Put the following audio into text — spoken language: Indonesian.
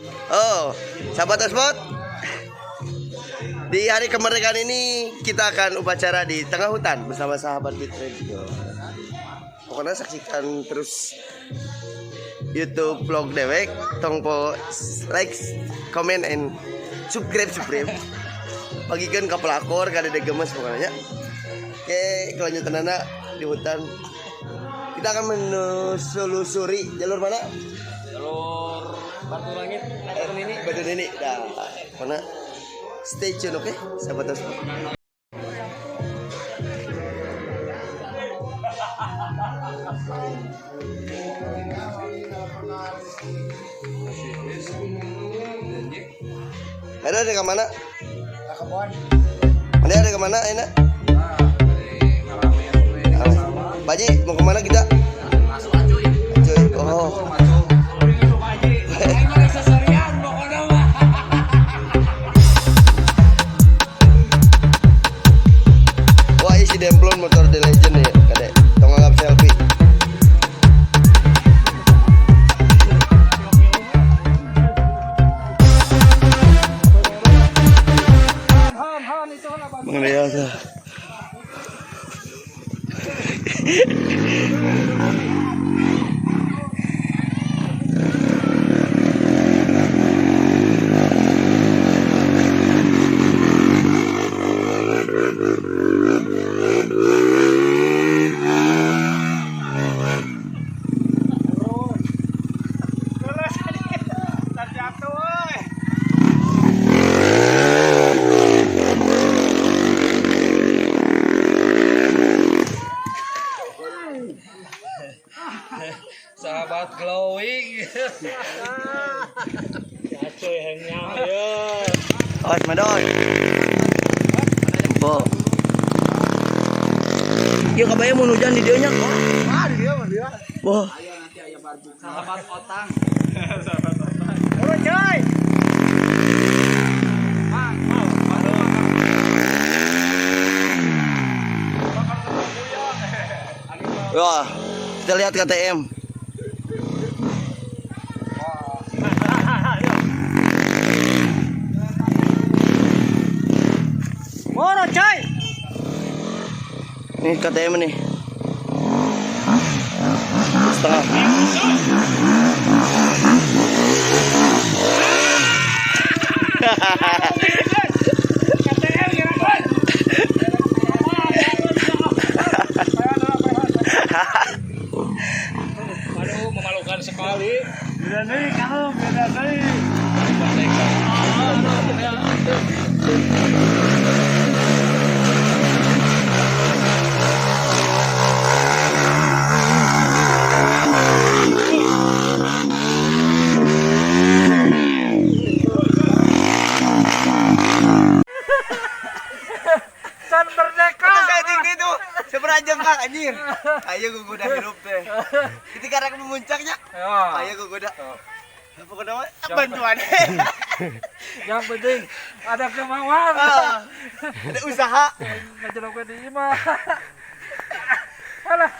Oh, sahabat Spot. Di hari kemerdekaan ini kita akan upacara di tengah hutan bersama sahabat Beat Radio. Pokoknya saksikan terus YouTube vlog Dewek. Tongpo like, comment, and subscribe. Bagikan ke pelakor, kada ada gemes pokoknya. Oke, kelanjutan anak di hutan. Kita akan menelusuri jalur mana? Jalur Batu Langit, Batu Nini. Dah, mana? Stay tune, oke? Sahabat Spot. Ada ke mana? Ada ke mana? Enak. Baji mau kemana kita? Cuy. Oh. Wah, isi demplon motor The Legend ya, kadek. Tong anggap selfie. Mengenai apa? Sahabat glowing. Coy hanya ya. Os madon. Bo. Yuk kabayang mau hujan di dia nya. Ah, di dia. Wah. Ayo nanti aya barbuk. Sahabat otang. Turun, coy. Wah, kita lihat KTM. Moro, coy. Ini KTM nih. Setengah. Aduh, memalukan sekali. Beda nih, kamu beda nih. San merdeka. Kayak tinggi tuh, seberajeng kak anjir. Ayo gue udah hidup deh. Ketika rek memuncaknya, ayo gue udah. Pokoknya bantuan. Yang penting ada kemauan. Ada usaha. Nggak jeruk di imah. Alah.